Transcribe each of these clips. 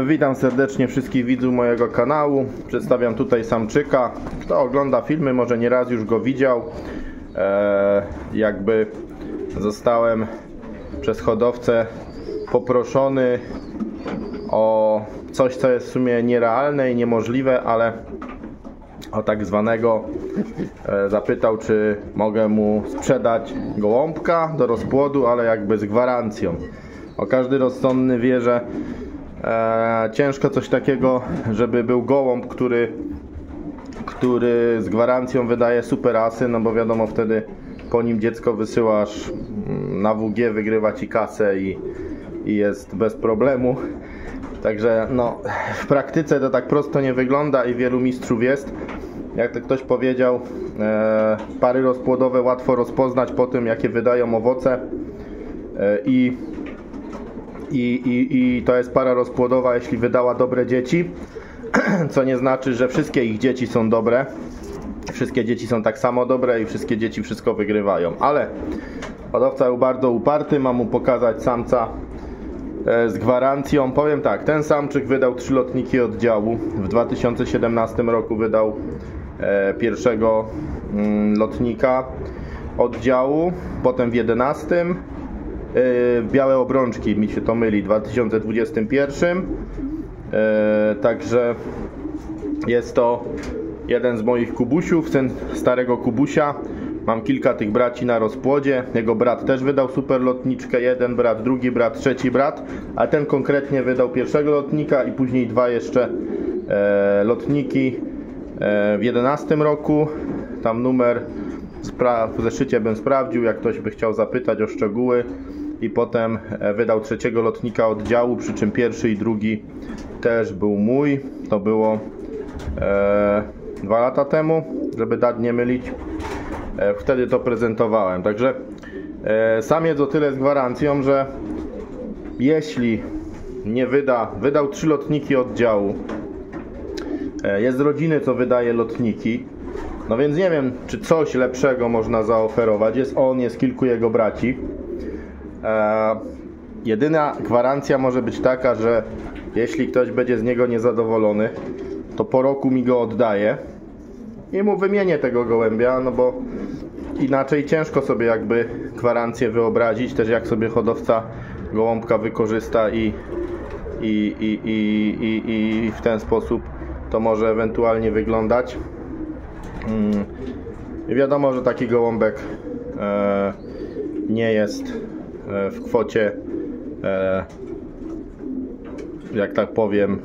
Witam serdecznie wszystkich widzów mojego kanału. Przedstawiam tutaj samczyka. Kto ogląda filmy, może nieraz już go widział. Jakby zostałem przez hodowcę poproszony o coś, co jest w sumie nierealne i niemożliwe, ale o tak zwanego zapytał, czy mogę mu sprzedać gołąbka do rozpłodu, ale jakby z gwarancją. Każdy rozsądny wie, że ciężko coś takiego, żeby był gołąb, który z gwarancją wydaje super asy, no bo wiadomo, wtedy po nim dziecko wysyłasz na WG, wygrywa ci kasę i jest bez problemu. Także no, w praktyce to tak prosto nie wygląda i wielu mistrzów jest. Jak to ktoś powiedział, pary rozpłodowe łatwo rozpoznać po tym, jakie wydają owoce i to jest para rozpłodowa, jeśli wydała dobre dzieci, co nie znaczy, że wszystkie ich dzieci są dobre. Wszystkie dzieci są tak samo dobre i wszystkie dzieci wszystko wygrywają, ale hodowca był bardzo uparty, mam mu pokazać samca z gwarancją. Powiem tak, ten samczyk wydał 3 lotniki oddziału. W 2017 roku wydał pierwszego lotnika oddziału, potem w 2011 białe obrączki, mi się to myli, w 2021. Także jest to jeden z moich kubusiów, syn starego kubusia. Mam kilka tych braci na rozpłodzie. Jego brat też wydał super lotniczkę. Jeden brat, drugi brat, trzeci brat. A ten konkretnie wydał pierwszego lotnika i później 2 jeszcze lotniki w 2011 roku. Tam numer w zeszycie bym sprawdził, jak ktoś by chciał zapytać o szczegóły. I potem wydał trzeciego lotnika oddziału, przy czym pierwszy i drugi też był mój. To było 2 lata temu, żeby dat nie mylić. Wtedy to prezentowałem. Także samiec o tyle z gwarancją, że jeśli nie wydał 3 lotniki oddziału, jest z rodziny, co wydaje lotniki, no więc nie wiem, czy coś lepszego można zaoferować. Jest kilku jego braci. Jedyna gwarancja może być taka, że jeśli ktoś będzie z niego niezadowolony, to po roku mi go oddaje i mu wymienię tego gołębia, no bo inaczej ciężko sobie jakby gwarancję wyobrazić, też jak sobie hodowca gołąbka wykorzysta i w ten sposób to może ewentualnie wyglądać. I wiadomo, że taki gołąbek nie jest w kwocie, jak tak powiem,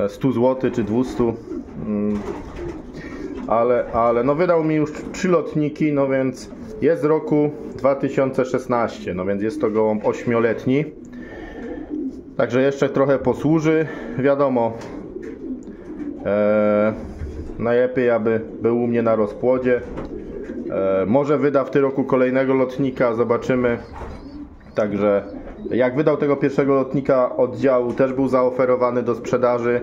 100 zł czy 200, ale no wydał mi już 3 lotniki, no więc jest z roku 2016, no więc jest to gołąb 8-letni, także jeszcze trochę posłuży. Wiadomo, najlepiej aby był u mnie na rozpłodzie. Może wyda w tym roku kolejnego lotnika, zobaczymy. Także jak wydał tego pierwszego lotnika oddziału, też był zaoferowany do sprzedaży.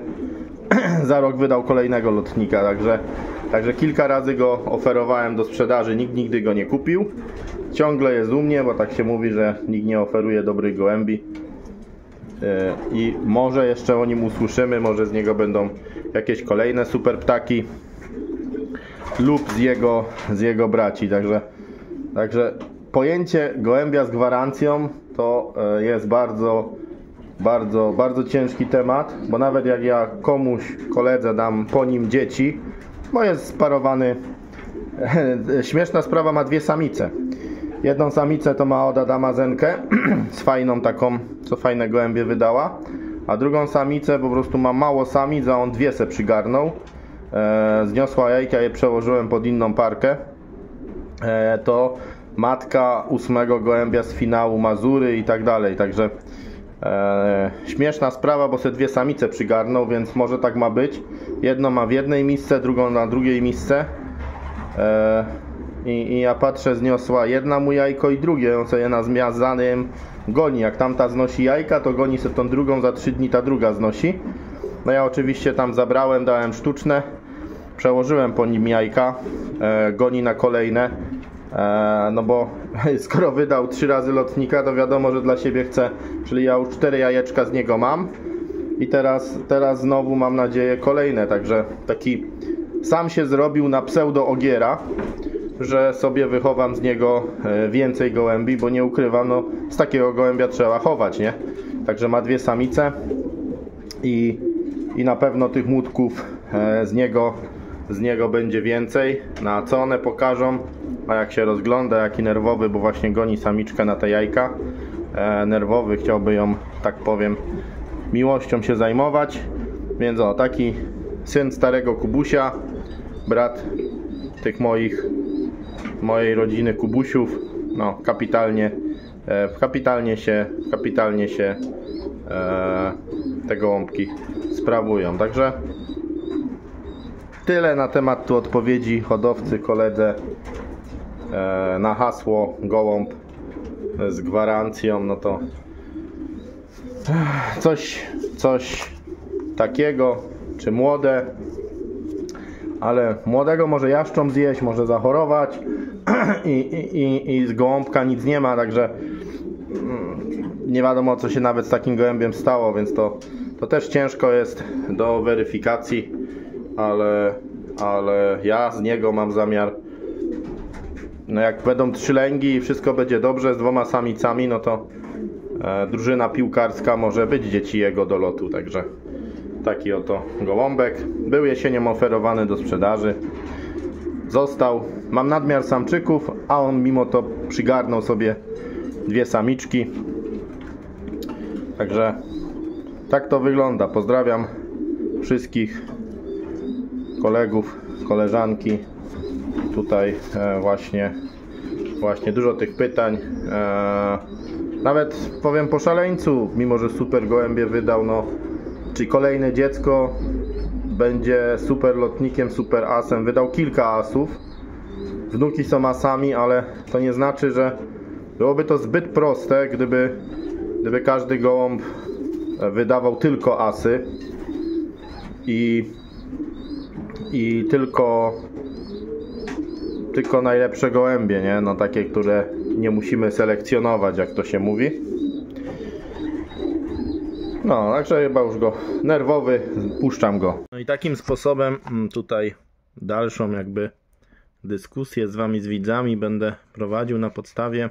Za rok wydał kolejnego lotnika, także kilka razy go oferowałem do sprzedaży, nikt nigdy go nie kupił. Ciągle jest u mnie, bo tak się mówi, że nikt nie oferuje dobrych gołębi. I może jeszcze o nim usłyszymy, może z niego będą jakieś kolejne super ptaki lub z jego braci. Także pojęcie gołębia z gwarancją to jest bardzo ciężki temat, bo nawet jak ja koledze dam po nim dzieci, bo jest sparowany. Śmieszna sprawa, ma 2 samice. Jedną samicę to ma od Adama Zenkę z fajną taką, co fajne gołębie wydała, a drugą samicę po prostu ma mało samic, a on 2 se przygarnął. Zniosła jajka, je przełożyłem pod inną parkę. To matka 8 gołębia z finału Mazury i tak dalej. Także śmieszna sprawa, bo se 2 samice przygarnął, więc może tak ma być. Jedną ma w jednej misce, drugą na drugiej misce. I ja patrzę, zniosła jedna mu jajko i drugie. On sobie na zmiazanym goni. Jak tamta znosi jajka, to goni sobie tą drugą, za 3 dni ta druga znosi. No ja oczywiście tam zabrałem, dałem sztuczne, przełożyłem po nim jajka, goni na kolejne. No bo skoro wydał 3 razy lotnika, to wiadomo, że dla siebie chce, czyli ja już 4 jajeczka z niego mam i teraz znowu mam nadzieję kolejne, także taki sam się zrobił na pseudo ogiera, że sobie wychowam z niego więcej gołębi, bo nie ukrywam, no z takiego gołębia trzeba chować, nie? Także ma 2 samice i na pewno tych młódków z niego będzie więcej. Na co one pokażą, a jak się rozgląda, jaki nerwowy, bo właśnie goni samiczkę na te jajka. Nerwowy, chciałby ją, tak powiem, miłością się zajmować. Więc o, taki syn starego Kubusia, brat tych mojej rodziny Kubusiów. No, kapitalnie się te gołąbki sprawują. Także tyle na temat tu odpowiedzi hodowcy koledze na hasło gołąb z gwarancją. No to coś takiego, czy młode, ale młodego może jaszczą zjeść, może zachorować i z gołąbka nic nie ma, także nie wiadomo, co się nawet z takim gołębiem stało, więc to też ciężko jest do weryfikacji, ale ja z niego mam zamiar, no jak będą 3 lęgi i wszystko będzie dobrze z 2 samicami, no to drużyna piłkarska może być dzieci jego do lotu, także taki oto gołąbek. Był jesienią oferowany do sprzedaży, został, mam nadmiar samczyków, a on mimo to przygarnął sobie 2 samiczki. Także tak to wygląda. Pozdrawiam wszystkich kolegów, koleżanki. Tutaj właśnie dużo tych pytań. Nawet powiem po szaleńcu, mimo że super gołębie wydał, no czy kolejne dziecko będzie super lotnikiem, super asem. Wydał kilka asów. Wnuki są asami, ale to nie znaczy, że byłoby to zbyt proste, gdyby każdy gołąb wydawał tylko asy i tylko najlepsze gołębie, nie? No takie, które nie musimy selekcjonować, jak to się mówi. No, także chyba już go nerwowy, puszczam go. No i takim sposobem tutaj dalszą jakby dyskusję z wami, z widzami będę prowadził na podstawie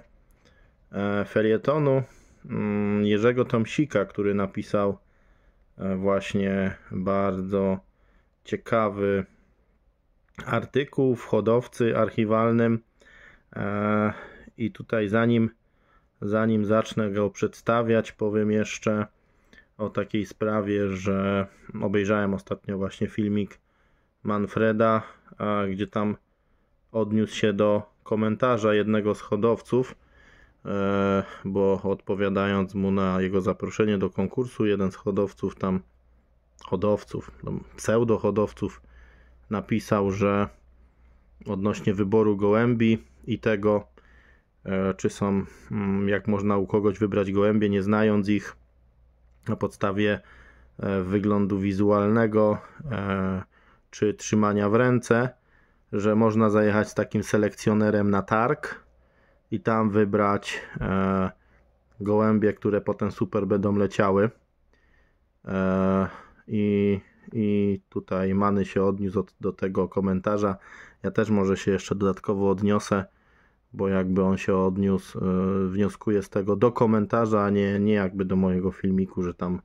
felietonu Jerzego Tomsika, który napisał właśnie bardzo ciekawy artykuł w Hodowcy archiwalnym. I tutaj zanim zacznę go przedstawiać, powiem jeszcze o takiej sprawie, że obejrzałem ostatnio właśnie filmik Manfreda, gdzie tam odniósł się do komentarza jednego z hodowców, bo odpowiadając mu na jego zaproszenie do konkursu, jeden z pseudo-hodowców napisał, że odnośnie wyboru gołębi i tego, czy są, jak można u kogoś wybrać gołębie, nie znając ich na podstawie wyglądu wizualnego czy trzymania w ręce, że można zajechać z takim selekcjonerem na targ i tam wybrać gołębie, które potem super będą leciały. I tutaj Many się odniósł do tego komentarza. Ja też może się jeszcze dodatkowo odniosę, bo jakby on się odniósł, wnioskuję z tego do komentarza, a nie jakby do mojego filmiku, że tam,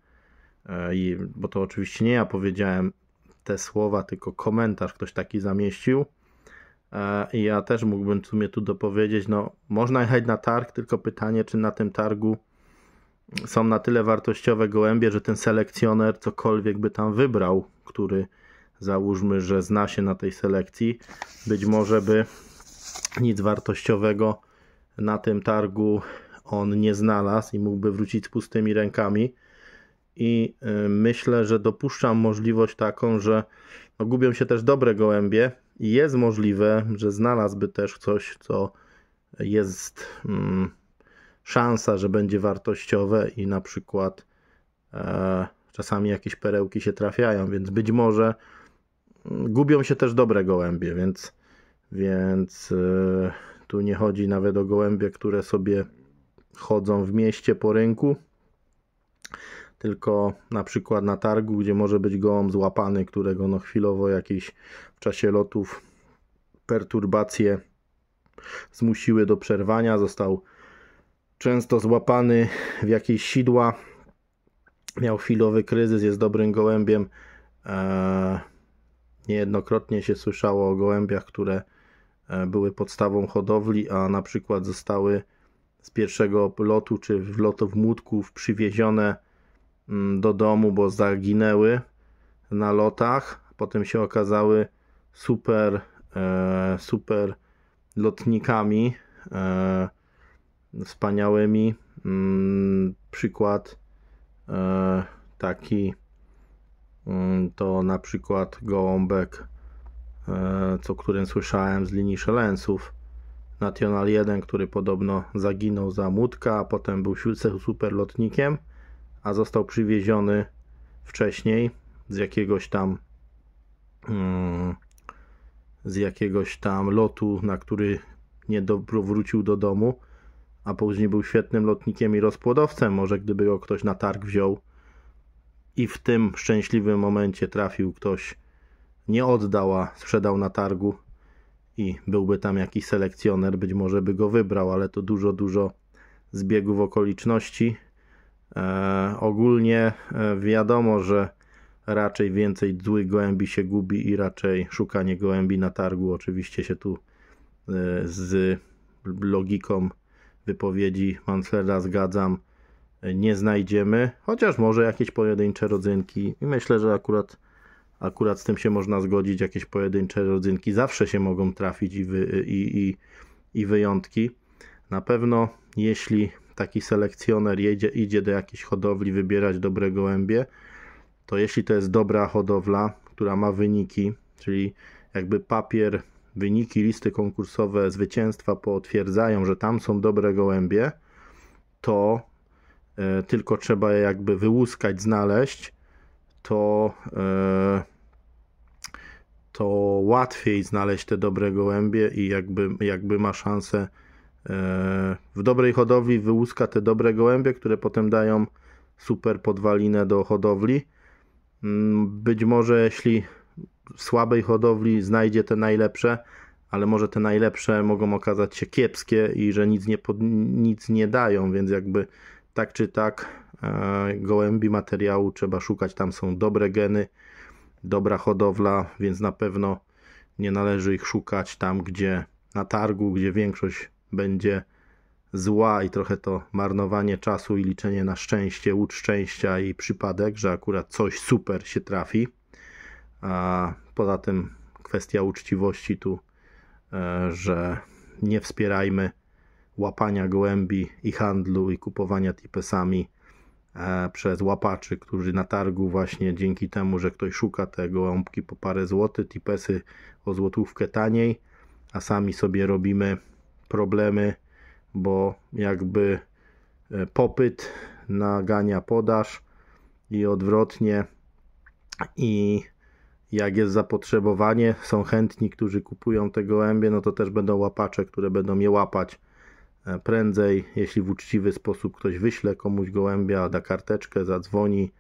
bo to oczywiście nie ja powiedziałem te słowa, tylko komentarz ktoś taki zamieścił. I ja też mógłbym w sumie tu dopowiedzieć, no można jechać na targ, tylko pytanie, czy na tym targu są na tyle wartościowe gołębie, że ten selekcjoner cokolwiek by tam wybrał, który załóżmy, że zna się na tej selekcji, być może by nic wartościowego na tym targu on nie znalazł i mógłby wrócić z pustymi rękami. I myślę, że dopuszczam możliwość taką, że no, gubią się też dobre gołębie i jest możliwe, że znalazłby też coś, co jest szansa, że będzie wartościowe i na przykład czasami jakieś perełki się trafiają, więc być może gubią się też dobre gołębie, więc Tu nie chodzi nawet o gołębie, które sobie chodzą w mieście po rynku, tylko na przykład na targu, gdzie może być gołąb złapany, którego no chwilowo jakieś w czasie lotów perturbacje zmusiły do przerwania. Został często złapany w jakieś sidła, miał chwilowy kryzys, jest dobrym gołębiem. Niejednokrotnie się słyszało o gołębiach, które były podstawą hodowli, a na przykład zostały z pierwszego lotu czy w młotków przywiezione do domu, bo zaginęły na lotach. Potem się okazały super lotnikami, wspaniałymi. Przykład taki to na przykład gołąbek, o którym słyszałem z linii Szelensów, National 1, który podobno zaginął za młódka, a potem był super lotnikiem, a został przywieziony wcześniej z jakiegoś tam lotu, na który nie wrócił do domu, a później był świetnym lotnikiem i rozpłodowcem. Może gdyby go ktoś na targ wziął i w tym szczęśliwym momencie trafił ktoś, nie oddał, a sprzedał na targu i byłby tam jakiś selekcjoner, być może by go wybrał, ale to dużo zbiegów okoliczności. Ogólnie wiadomo, że raczej więcej złych gołębi się gubi i raczej szukanie gołębi na targu, oczywiście się tu z logiką wypowiedzi Manfreda zgadzam, nie znajdziemy, chociaż może jakieś pojedyncze rodzynki i myślę, że akurat z tym się można zgodzić, jakieś pojedyncze rodzynki zawsze się mogą trafić i wyjątki. Na pewno jeśli taki selekcjoner idzie do jakiejś hodowli wybierać dobre gołębie, to jeśli to jest dobra hodowla, która ma wyniki, czyli jakby papier, wyniki, listy konkursowe, zwycięstwa potwierdzają, że tam są dobre gołębie, to tylko trzeba je jakby wyłuskać, znaleźć, to łatwiej znaleźć te dobre gołębie i jakby ma szansę w dobrej hodowli wyłuska te dobre gołębie, które potem dają super podwalinę do hodowli. Być może jeśli w słabej hodowli znajdzie te najlepsze, ale może te najlepsze mogą okazać się kiepskie i że nic nie dają, więc jakby tak czy tak gołębi materiału trzeba szukać, tam są dobre geny, dobra hodowla, więc na pewno nie należy ich szukać tam, gdzie na targu, gdzie większość będzie zła i trochę to marnowanie czasu i liczenie na szczęście, łód szczęścia i przypadek, że akurat coś super się trafi. A poza tym kwestia uczciwości tu, że nie wspierajmy łapania gołębi i handlu i kupowania tipesami przez łapaczy, którzy na targu właśnie dzięki temu, że ktoś szuka te gołąbki po parę złotych, tipesy o złotówkę taniej, a sami sobie robimy problemy, bo jakby popyt nagania podaż i odwrotnie, i jak jest zapotrzebowanie, są chętni, którzy kupują te gołębie, no to też będą łapacze, które będą je łapać prędzej. Jeśli w uczciwy sposób ktoś wyśle komuś gołębia, da karteczkę, zadzwoni,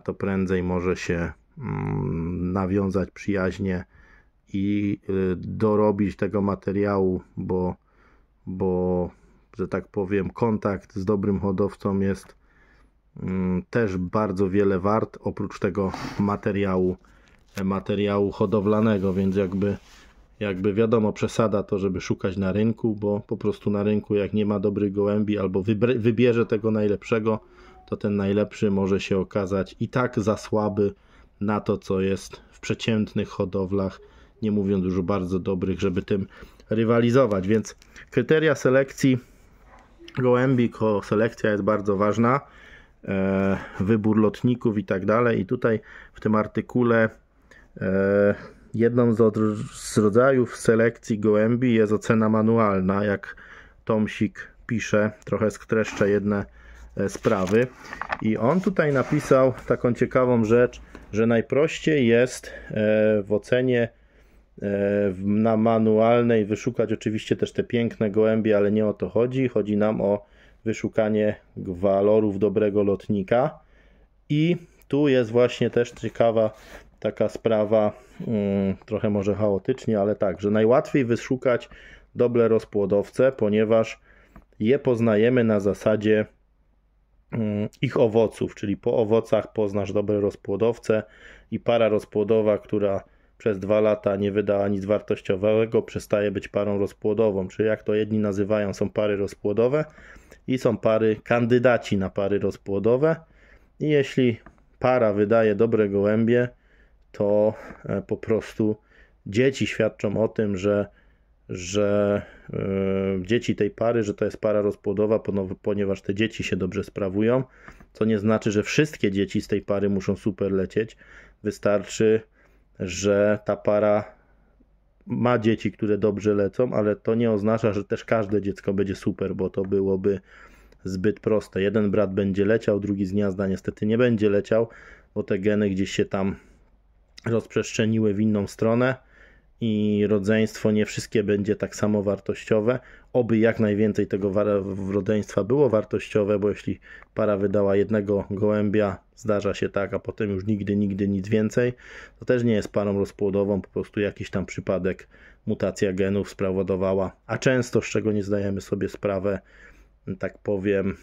to prędzej może się nawiązać przyjaźnie i dorobić tego materiału, bo że tak powiem, kontakt z dobrym hodowcą jest też bardzo wiele wart, oprócz tego materiału hodowlanego, więc jakby wiadomo, przesada to, żeby szukać na rynku, bo po prostu na rynku jak nie ma dobrych gołębi albo wybierze tego najlepszego, to ten najlepszy może się okazać i tak za słaby na to, co jest w przeciętnych hodowlach, nie mówiąc już o bardzo dobrych, żeby tym rywalizować. Więc kryteria selekcji gołębi, selekcja jest bardzo ważna, wybór lotników i tak dalej. I tutaj w tym artykule jedną z rodzajów selekcji gołębi jest ocena manualna, jak Tomsik pisze, trochę streszczę jedne sprawy. I on tutaj napisał taką ciekawą rzecz, że najprościej jest w ocenie na manualnej wyszukać oczywiście też te piękne gołębie, ale nie o to chodzi. Chodzi nam o wyszukanie walorów dobrego lotnika. I tu jest właśnie też ciekawa taka sprawa, trochę może chaotycznie, ale tak, że najłatwiej wyszukać dobre rozpłodowce, ponieważ je poznajemy na zasadzie ich owoców, czyli po owocach poznasz dobre rozpłodowce i para rozpłodowa, która przez 2 lata nie wydała nic wartościowego, przestaje być parą rozpłodową, czyli jak to jedni nazywają, są pary rozpłodowe i są pary kandydaci na pary rozpłodowe. I jeśli para wydaje dobre gołębie, to po prostu dzieci świadczą o tym, że dzieci tej pary, że to jest para rozpłodowa, ponieważ te dzieci się dobrze sprawują, co nie znaczy, że wszystkie dzieci z tej pary muszą super lecieć. Wystarczy, że ta para ma dzieci, które dobrze lecą, ale to nie oznacza, że też każde dziecko będzie super, bo to byłoby zbyt proste. Jeden brat będzie leciał, drugi z gniazda niestety nie będzie leciał, bo te geny gdzieś się tam rozprzestrzeniły w inną stronę i rodzeństwo nie wszystkie będzie tak samo wartościowe. Oby jak najwięcej tego rodzeństwa było wartościowe, bo jeśli para wydała jednego gołębia, zdarza się tak, a potem już nigdy nic więcej, to też nie jest parą rozpłodową, po prostu jakiś tam przypadek, mutacja genów spowodowała, a często, z czego nie zdajemy sobie sprawę, tak powiem,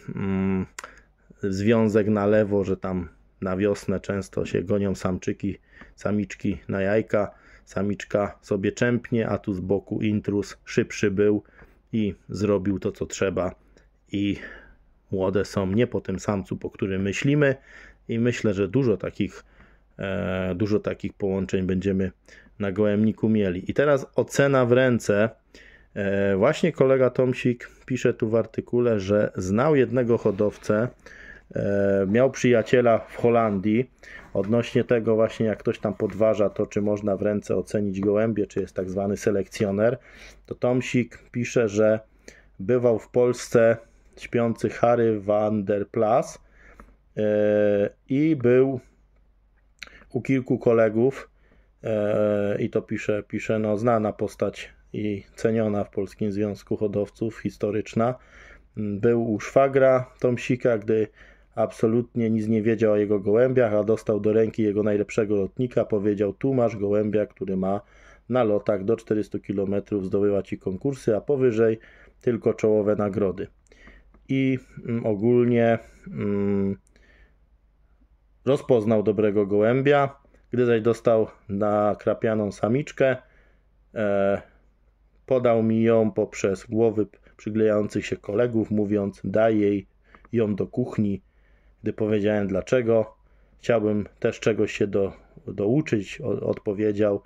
związek na lewo, że tam na wiosnę często się gonią samiczki na jajka, samiczka sobie czempnie, a tu z boku intruz szybszy był i zrobił to, co trzeba i młode są nie po tym samcu, po którym myślimy i myślę, że dużo takich połączeń będziemy na gołębniku mieli. I teraz ocena w ręce. Właśnie kolega Tomsik pisze tu w artykule, że znał jednego hodowcę, miał przyjaciela w Holandii odnośnie tego właśnie, jak ktoś tam podważa to, czy można w ręce ocenić gołębie, czy jest tak zwany selekcjoner, to Tomsik pisze, że bywał w Polsce śpiący Harry van der Plas i był u kilku kolegów i to pisze no, znana postać i ceniona w Polskim Związku Hodowców, historyczna. Był u szwagra Tomsika, gdy absolutnie nic nie wiedział o jego gołębiach, a dostał do ręki jego najlepszego lotnika. Powiedział: tu masz gołębia, który ma na lotach do 400 km zdobywać i konkursy, a powyżej tylko czołowe nagrody. I ogólnie rozpoznał dobrego gołębia. Gdy zaś dostał nakrapianą samiczkę, podał mi ją poprzez głowy przyklejających się kolegów, mówiąc: daj jej ją do kuchni. Gdy powiedziałem dlaczego, chciałbym też czegoś się douczyć, odpowiedział: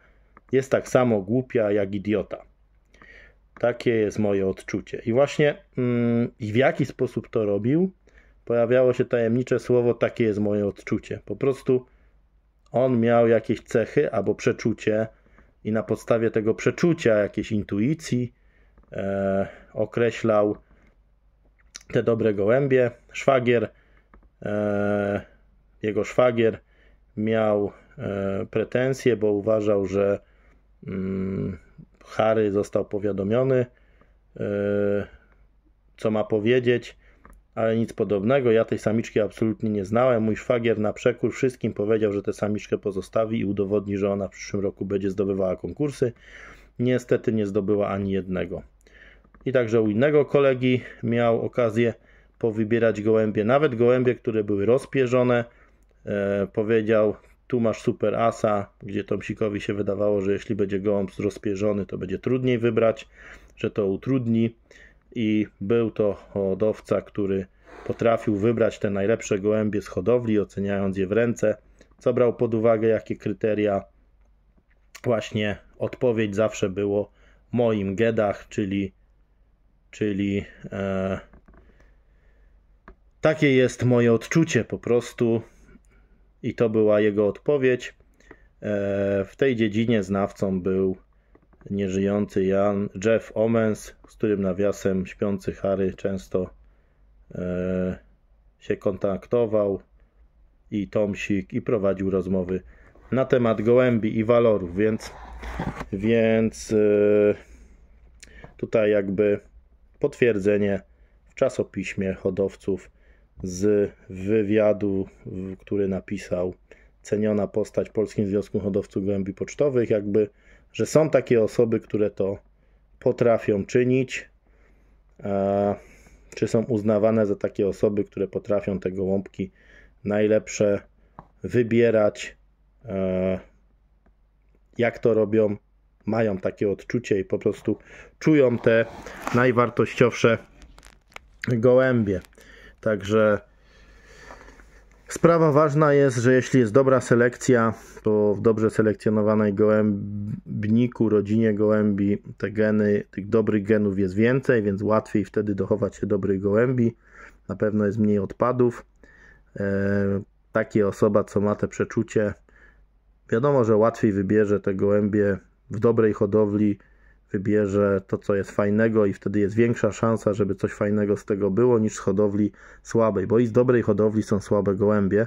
jest tak samo głupia jak idiota. Takie jest moje odczucie. I właśnie i w jaki sposób to robił, pojawiało się tajemnicze słowo: takie jest moje odczucie. Po prostu on miał jakieś cechy albo przeczucie i na podstawie tego przeczucia, jakiejś intuicji określał te dobre gołębie. Jego szwagier miał pretensje, bo uważał, że Harry został powiadomiony, co ma powiedzieć, ale nic podobnego. Ja tej samiczki absolutnie nie znałem. Mój szwagier na przekór wszystkim powiedział, że tę samiczkę pozostawi i udowodni, że ona w przyszłym roku będzie zdobywała konkursy. Niestety nie zdobyła ani jednego. I także u innego kolegi miał okazję powybierać gołębie, nawet gołębie, które były rozpierzone. Powiedział: tu masz super asa, gdzie Tomsikowi się wydawało, że jeśli będzie gołąb rozpierzony, to będzie trudniej wybrać, że to utrudni. I był to hodowca, który potrafił wybrać te najlepsze gołębie z hodowli, oceniając je w ręce. Co brał pod uwagę, jakie kryteria? Właśnie odpowiedź zawsze było moim gedach, czyli takie jest moje odczucie po prostu. I to była jego odpowiedź. W tej dziedzinie znawcą był nieżyjący Jeff Omens, z którym nawiasem śpiący Harry często się kontaktował, i Tomsik, i prowadził rozmowy na temat gołębi i walorów, więc Więc tutaj jakby potwierdzenie w czasopiśmie hodowców z wywiadu, który napisał ceniona postać w Polskim Związku Hodowców Gołębi Pocztowych, jakby, że są takie osoby, które to potrafią czynić, czy są uznawane za takie osoby, które potrafią te gołąbki najlepsze wybierać, jak to robią, mają takie odczucie i po prostu czują te najwartościowsze gołębie. Także sprawa ważna jest, że jeśli jest dobra selekcja, to w dobrze selekcjonowanej gołębniku, rodzinie gołębi, te geny, tych dobrych genów jest więcej, więc łatwiej wtedy dochować się dobrych gołębi. Na pewno jest mniej odpadów. Takie osoba, co ma te przeczucie, wiadomo, że łatwiej wybierze te gołębie w dobrej hodowli, wybierze to, co jest fajnego i wtedy jest większa szansa, żeby coś fajnego z tego było, niż z hodowli słabej, bo i z dobrej hodowli są słabe gołębie,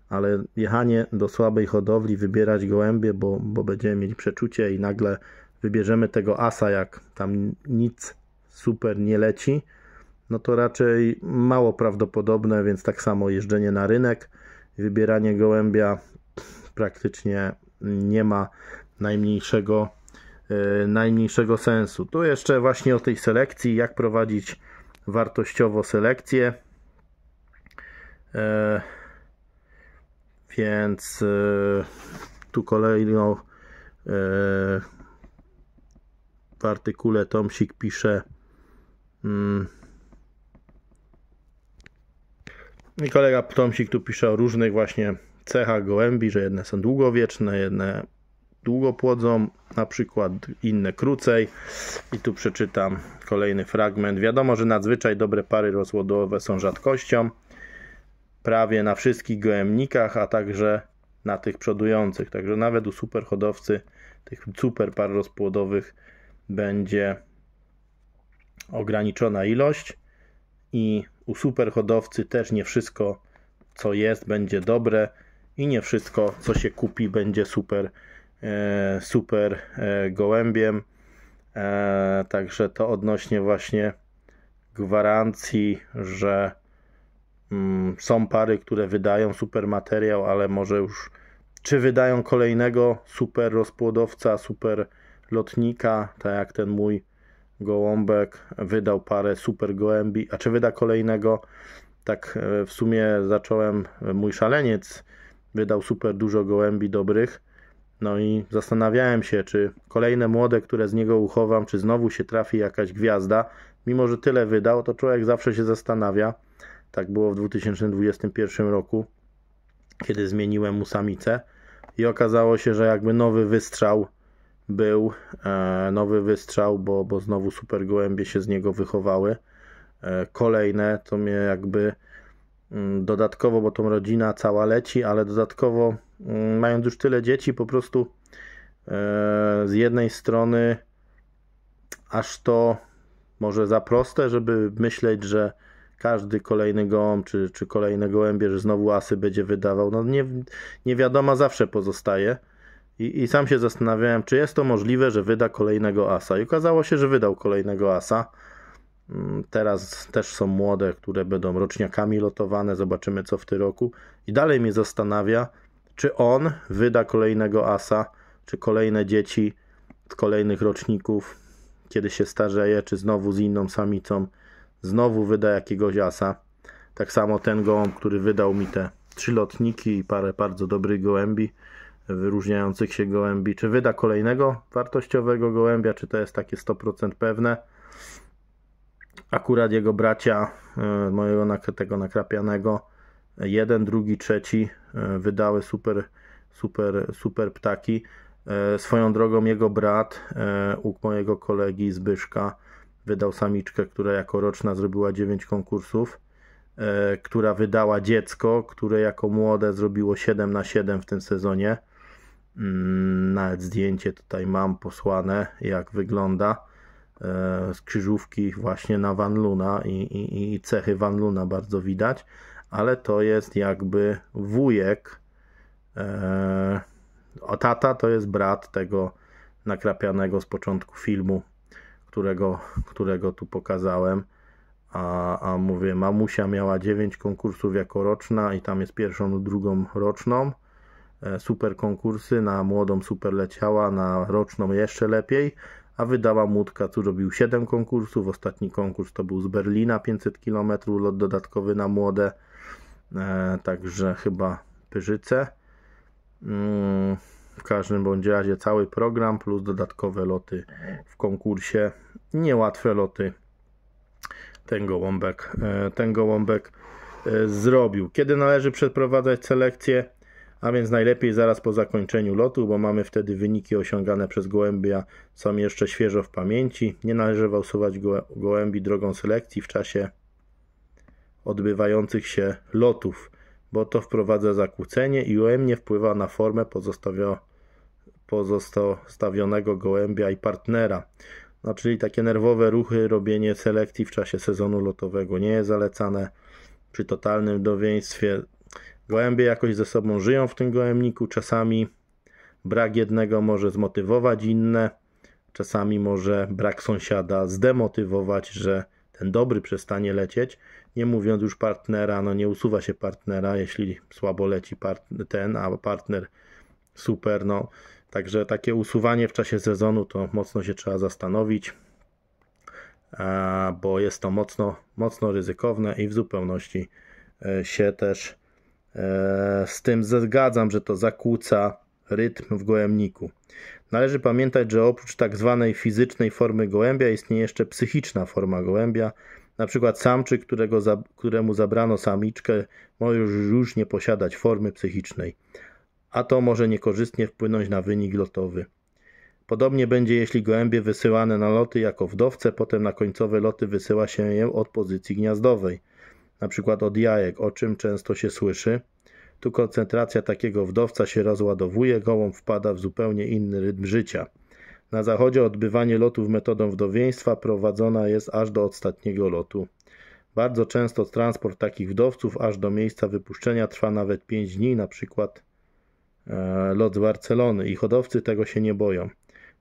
ale jechanie do słabej hodowli, wybierać gołębie, bo będziemy mieli przeczucie i nagle wybierzemy tego asa, jak tam nic super nie leci, no to raczej mało prawdopodobne, więc tak samo jeżdżenie na rynek, wybieranie gołębia praktycznie nie ma najmniejszego sensu. Tu jeszcze właśnie o tej selekcji, jak prowadzić wartościowo selekcję. Więc tu kolejno w artykule Tomsik pisze, i kolega Tomsik tu pisze o różnych właśnie cechach gołębi, że jedne są długowieczne, jedne długo płodzą, na przykład inne krócej. I tu przeczytam kolejny fragment. Wiadomo, że nadzwyczaj dobre pary rozpłodowe są rzadkością prawie na wszystkich gołębnikach, a także na tych przodujących. Także nawet u superhodowcy tych super par rozpłodowych będzie ograniczona ilość i u superhodowcy też nie wszystko, co jest, będzie dobre i nie wszystko, co się kupi, będzie super gołębiem. Także to odnośnie właśnie gwarancji, że są pary, które wydają super materiał, ale może już czy wydają kolejnego super rozpłodowca, super lotnika, tak jak ten mój gołąbek wydał parę super gołębi, a czy wyda kolejnego, tak w sumie zacząłem, mój szaleniec wydał super dużo gołębi dobrych, no i zastanawiałem się, czy kolejne młode, które z niego uchowam, czy znowu się trafi jakaś gwiazda, mimo że tyle wydał, to człowiek zawsze się zastanawia. Tak było w 2021 roku, kiedy zmieniłem mu samicę i okazało się, że jakby nowy wystrzał był, bo znowu super gołębie się z niego wychowały. Kolejne to mnie jakby dodatkowo, bo tą rodzina cała leci, ale dodatkowo mając już tyle dzieci, po prostu z jednej strony aż to może za proste, żeby myśleć, że każdy kolejny gołąb, czy kolejne gołębie, że znowu asy będzie wydawał. No nie wiadomo, zawsze pozostaje. I sam się zastanawiałem, czy jest to możliwe, że wyda kolejnego asa. I okazało się, że wydał kolejnego asa. Teraz też są młode, które będą roczniakami lotowane. Zobaczymy, co w tym roku. I dalej mnie zastanawia, czy on wyda kolejnego asa, czy kolejne dzieci z kolejnych roczników, kiedy się starzeje, czy znowu z inną samicą, znowu wyda jakiegoś asa. Tak samo ten gołąb, który wydał mi te 3 lotniki i parę bardzo dobrych gołębi, wyróżniających się gołębi, czy wyda kolejnego wartościowego gołębia, czy to jest takie 100% pewne. Akurat jego bracia, mojego tego nakrapianego, 1, 2, 3 wydały super ptaki. Swoją drogą jego brat u mojego kolegi Zbyszka wydał samiczkę, która jako roczna zrobiła 9 konkursów, która wydała dziecko, które jako młode zrobiło 7/7 w tym sezonie. Nawet zdjęcie tutaj mam posłane, jak wygląda, z krzyżówki właśnie na Van Luna i cechy Van Luna bardzo widać, ale to jest jakby wujek, a tata to jest brat nakrapianego z początku filmu, którego tu pokazałem. A mówię, mamusia miała 9 konkursów jako roczna i tam jest pierwszą lub drugą roczną. Super konkursy, na młodą super leciała, na roczną jeszcze lepiej, a wydała Młódka, co robił 7 konkursów. Ostatni konkurs to był z Berlina, 500 km, lot dodatkowy na młode, także chyba Pyrzyce. W każdym bądź razie cały program plus dodatkowe loty w konkursie, niełatwe loty ten gołąbek zrobił. Kiedy należy przeprowadzać selekcję? A więc najlepiej zaraz po zakończeniu lotu, bo mamy wtedy wyniki osiągane przez gołębia, są jeszcze świeżo w pamięci. Nie należy usuwać gołębi drogą selekcji w czasie odbywających się lotów, bo to wprowadza zakłócenie i ujemnie wpływa na formę pozostawionego gołębia i partnera. No, czyli takie nerwowe ruchy, robienie selekcji w czasie sezonu lotowego nie jest zalecane. Przy totalnym wdowieństwie gołębie jakoś ze sobą żyją w tym gołębniku. Czasami brak jednego może zmotywować inne. Czasami może brak sąsiada zdemotywować, że ten dobry przestanie lecieć. Nie mówiąc już partnera, no nie usuwa się partnera, jeśli słabo leci a partner super, no. Także takie usuwanie w czasie sezonu to mocno się trzeba zastanowić, bo jest to mocno ryzykowne i w zupełności się też z tym zgadzam, że to zakłóca rytm w gołębniku. Należy pamiętać, że oprócz tak zwanej fizycznej formy gołębia istnieje jeszcze psychiczna forma gołębia. Na przykład samczyk, któremu zabrano samiczkę, może już nie posiadać formy psychicznej, a to może niekorzystnie wpłynąć na wynik lotowy. Podobnie będzie, jeśli gołębie wysyłane na loty jako wdowce, potem na końcowe loty wysyła się je od pozycji gniazdowej, na przykład od jajek, o czym często się słyszy. Tu koncentracja takiego wdowca się rozładowuje, gołąb wpada w zupełnie inny rytm życia. Na zachodzie odbywanie lotów metodą wdowieństwa prowadzona jest aż do ostatniego lotu. Bardzo często transport takich wdowców aż do miejsca wypuszczenia trwa nawet 5 dni, na przykład lot z Barcelony, i hodowcy tego się nie boją.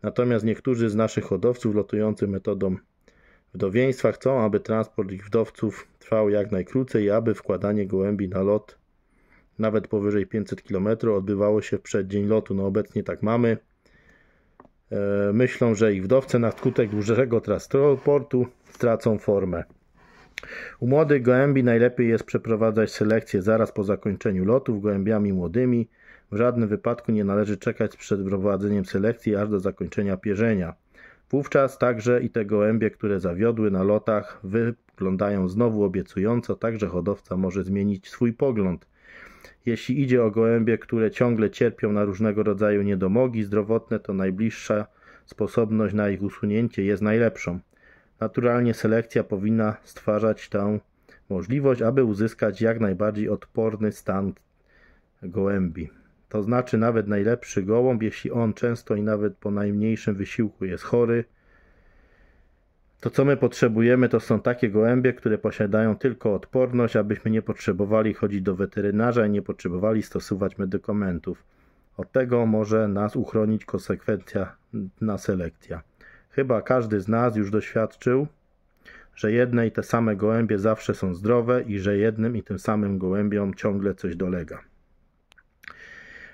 Natomiast niektórzy z naszych hodowców lotujących metodą wdowieństwa chcą, aby transport ich wdowców trwał jak najkrócej i aby wkładanie gołębi na lot nawet powyżej 500 km odbywało się w przeddzień lotu. No obecnie tak mamy. Myślą, że ich wdowce na skutek dłuższego transportu stracą formę. U młodych gołębi najlepiej jest przeprowadzać selekcję zaraz po zakończeniu lotów gołębiami młodymi. W żadnym wypadku nie należy czekać z przeprowadzeniem selekcji aż do zakończenia pierzenia. Wówczas także i te gołębie, które zawiodły na lotach, wyglądają znowu obiecująco, także hodowca może zmienić swój pogląd. Jeśli idzie o gołębie, które ciągle cierpią na różnego rodzaju niedomogi zdrowotne, to najbliższa sposobność na ich usunięcie jest najlepszą. Naturalnie selekcja powinna stwarzać tę możliwość, aby uzyskać jak najbardziej odporny stan gołębi. To znaczy nawet najlepszy gołąb, jeśli on często i nawet po najmniejszym wysiłku jest chory, to co my potrzebujemy, to są takie gołębie, które posiadają tylko odporność, abyśmy nie potrzebowali chodzić do weterynarza i nie potrzebowali stosować medykamentów. Od tego może nas uchronić konsekwentna selekcja. Chyba każdy z nas już doświadczył, że jedne i te same gołębie zawsze są zdrowe i że jednym i tym samym gołębiom ciągle coś dolega.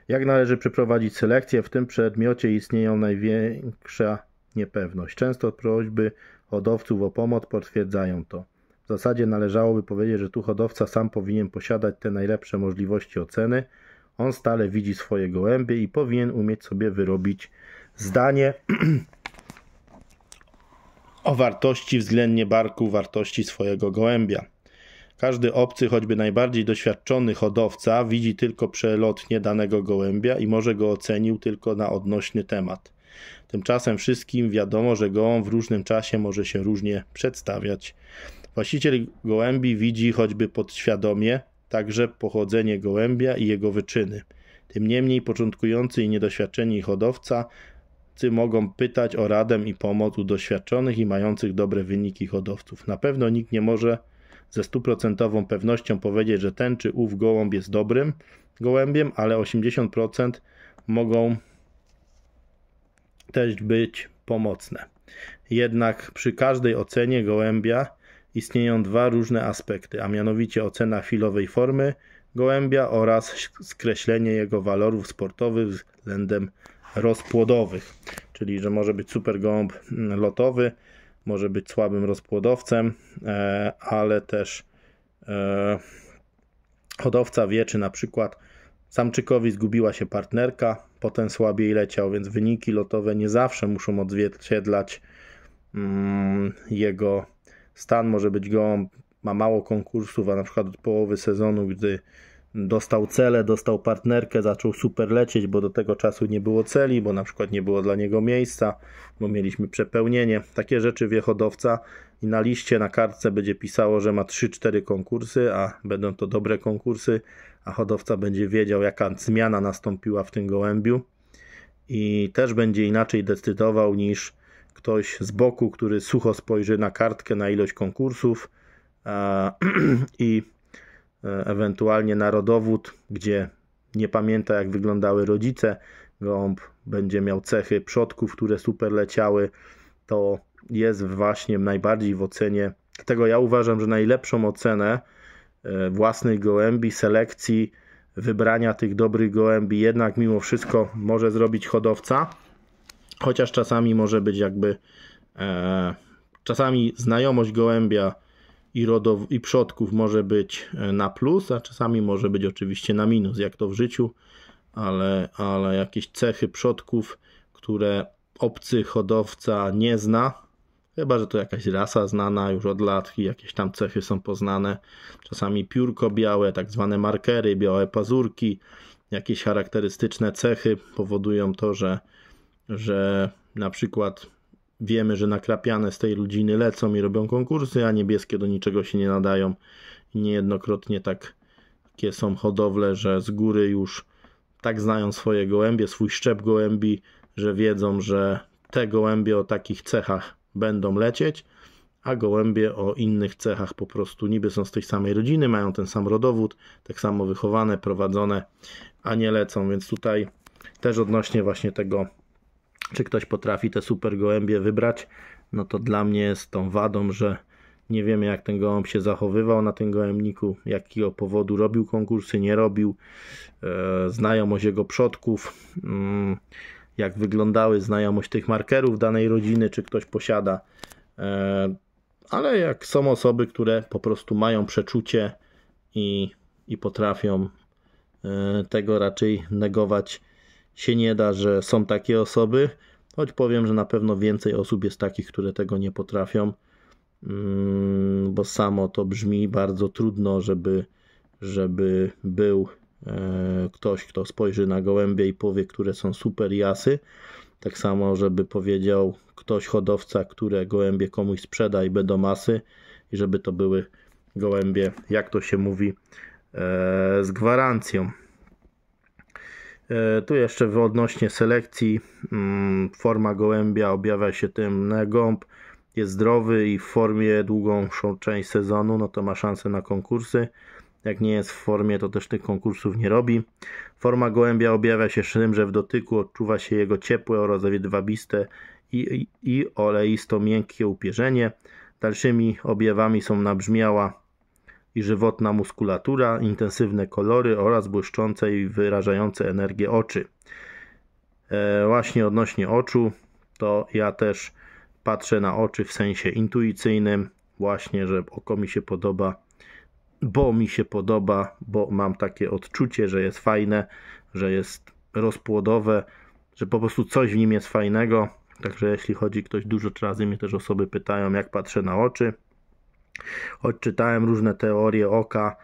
Jak należy przeprowadzić selekcję? W tym przedmiocie istnieją największa niepewność. Często prośby hodowców o pomoc potwierdzają to. W zasadzie należałoby powiedzieć, że tu hodowca sam powinien posiadać te najlepsze możliwości oceny. On stale widzi swoje gołębie i powinien umieć sobie wyrobić zdanie o wartości względnie barku wartości swojego gołębia. Każdy obcy, choćby najbardziej doświadczony hodowca widzi tylko przelotnie danego gołębia i może go ocenił tylko na odnośny temat. Tymczasem wszystkim wiadomo, że gołąb w różnym czasie może się różnie przedstawiać. Właściciel gołębi widzi choćby podświadomie także pochodzenie gołębia i jego wyczyny. Tym niemniej początkujący i niedoświadczeni hodowca mogą pytać o radę i pomoc u doświadczonych i mających dobre wyniki hodowców. Na pewno nikt nie może ze 100% pewnością powiedzieć, że ten czy ów gołąb jest dobrym gołębiem, ale 80% mogą też być pomocne. Jednak przy każdej ocenie gołębia istnieją dwa różne aspekty, a mianowicie ocena chwilowej formy gołębia oraz skreślenie jego walorów sportowych względem rozpłodowych. Czyli, że może być super gołąb lotowy, może być słabym rozpłodowcem, ale też hodowca wie, czy na przykład samczykowi zgubiła się partnerka, potem słabiej leciał, więc wyniki lotowe nie zawsze muszą odzwierciedlać jego stan. Może być gołąb, ma mało konkursów, a na przykład od połowy sezonu, gdy dostał cele, dostał partnerkę, zaczął super lecieć, bo do tego czasu nie było celi, bo na przykład nie było dla niego miejsca, bo mieliśmy przepełnienie. Takie rzeczy wie hodowca i na liście, na kartce będzie pisało, że ma 3-4 konkursy, a będą to dobre konkursy, a hodowca będzie wiedział, jaka zmiana nastąpiła w tym gołębiu i też będzie inaczej decydował niż ktoś z boku, który sucho spojrzy na kartkę, na ilość konkursów i ewentualnie na rodowód, gdzie nie pamięta, jak wyglądały rodzice. Gołąb będzie miał cechy przodków, które super leciały. To jest właśnie najbardziej w ocenie. Dlatego ja uważam, że najlepszą ocenę własnych gołębi, selekcji, wybrania tych dobrych gołębi jednak mimo wszystko może zrobić hodowca. Chociaż czasami może być czasami znajomość gołębia i przodków może być na plus, a czasami może być oczywiście na minus, jak to w życiu, ale jakieś cechy przodków, które obcy hodowca nie zna, chyba że to jakaś rasa znana już od lat i jakieś tam cechy są poznane, czasami piórko białe, tak zwane markery, białe pazurki, jakieś charakterystyczne cechy powodują to, że na przykład wiemy, że nakrapiane z tej rodziny lecą i robią konkursy, a niebieskie do niczego się nie nadają. I niejednokrotnie takie są hodowle, że z góry już tak znają swoje gołębie, swój szczep gołębi, że wiedzą, że te gołębie o takich cechach będą lecieć, a gołębie o innych cechach po prostu niby są z tej samej rodziny, mają ten sam rodowód, tak samo wychowane, prowadzone, a nie lecą. Więc tutaj też odnośnie właśnie tego, czy ktoś potrafi te super gołębie wybrać, no to dla mnie jest tą wadą, że nie wiemy, jak ten gołąb się zachowywał na tym gołębniku, jakiego powodu robił konkursy, nie robił, znajomość jego przodków, jak wyglądały, znajomość tych markerów danej rodziny, czy ktoś posiada, ale jak są osoby, które po prostu mają przeczucie i potrafią, tego raczej negować się nie da, że są takie osoby, choć powiem, że na pewno więcej osób jest takich, które tego nie potrafią, bo samo to brzmi bardzo trudno, żeby był ktoś, kto spojrzy na gołębie i powie, które są super jasy. Tak samo, żeby powiedział ktoś, hodowca, które gołębie komuś sprzeda i będą masy i żeby to były gołębie, jak to się mówi, z gwarancją. Tu jeszcze odnośnie selekcji, forma gołębia objawia się tym, że gołąb jest zdrowy i w formie dłuższą część sezonu, no to ma szansę na konkursy. Jak nie jest w formie, to też tych konkursów nie robi. Forma gołębia objawia się tym, że w dotyku odczuwa się jego ciepłe oraz jedwabiste i oleisto-miękkie upierzenie. Dalszymi objawami są nabrzmiała i żywotna muskulatura, intensywne kolory oraz błyszczące i wyrażające energię oczy. Właśnie odnośnie oczu, to ja też patrzę na oczy w sensie intuicyjnym, właśnie, że oko mi się podoba, bo mam takie odczucie, że jest fajne, że jest rozpłodowe, że po prostu coś w nim jest fajnego. Także jeśli chodzi ktoś, dużo razy mnie też osoby pytają, jak patrzę na oczy. Choć czytałem różne teorie oka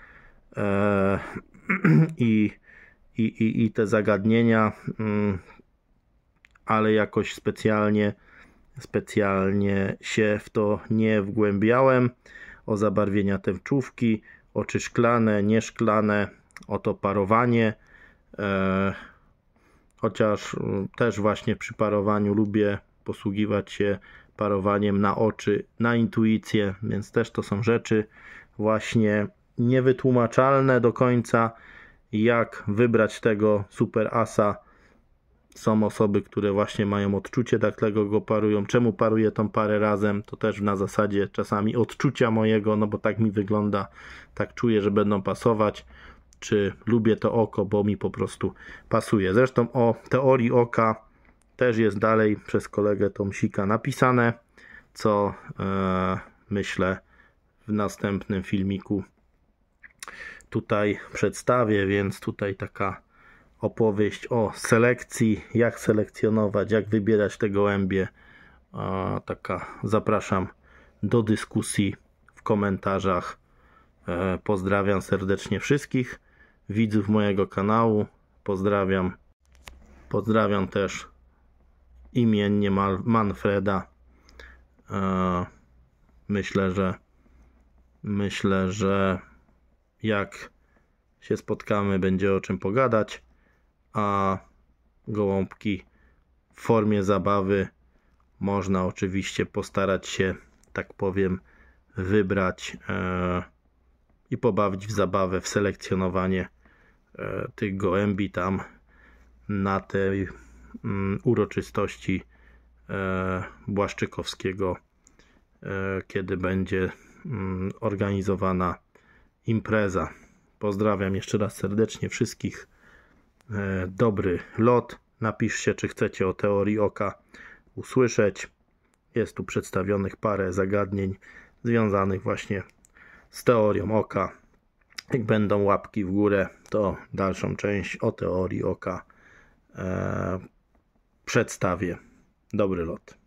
i te zagadnienia, ale jakoś specjalnie się w to nie wgłębiałem. O zabarwienia tęczówki, oczy szklane, nieszklane, o to parowanie. Chociaż też właśnie przy parowaniu lubię posługiwać się parowaniem na oczy, na intuicję, więc też to są rzeczy właśnie niewytłumaczalne do końca, jak wybrać tego super asa Są osoby, które właśnie mają odczucie, dlatego go parują. Czemu paruję tą parę razem? To też na zasadzie czasami odczucia mojego, no bo tak mi wygląda, tak czuję, że będą pasować. Czy lubię to oko, bo mi po prostu pasuje. Zresztą o teorii oka też jest dalej przez kolegę Tomsika napisane, co myślę w następnym filmiku tutaj przedstawię, więc tutaj taka opowieść o selekcji, jak selekcjonować, jak wybierać te gołębie. Zapraszam do dyskusji w komentarzach. Pozdrawiam serdecznie wszystkich widzów mojego kanału. Pozdrawiam też imiennie Manfreda. Myślę, że jak się spotkamy, będzie o czym pogadać, a gołąbki w formie zabawy można oczywiście postarać się, tak powiem, wybrać i pobawić w zabawę, w selekcjonowanie tych gołębi tam na tej uroczystości Błaszczykowskiego, kiedy będzie organizowana impreza. Pozdrawiam jeszcze raz serdecznie wszystkich. Dobry lot. Napiszcie, czy chcecie o teorii oka usłyszeć. Jest tu przedstawionych parę zagadnień związanych właśnie z teorią oka. Jak będą łapki w górę, to dalszą część o teorii oka przedstawię. Dobry lot.